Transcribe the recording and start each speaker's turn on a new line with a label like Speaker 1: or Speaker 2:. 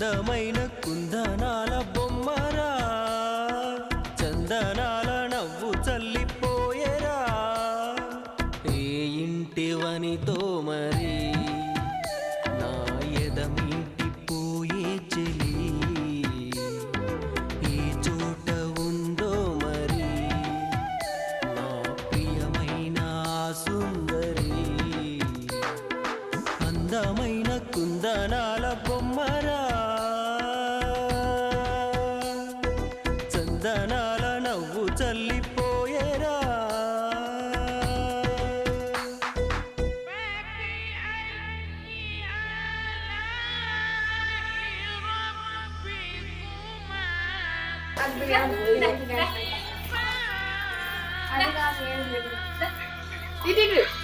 Speaker 1: అందమైన కుందనాల బొమ్మరా చందనాల నవ్వు చల్లిపోయేరా ఏ ఇంటివనితో మరి నా ఎదమింటి పోయే చెలి ఏ చోట ఉందో మరి నా ప్రియమైన సుందరి అందమైన కుందనాల బొమ్మరా చందనాల నవ్వు చల్లిపోయేరా
Speaker 2: Ini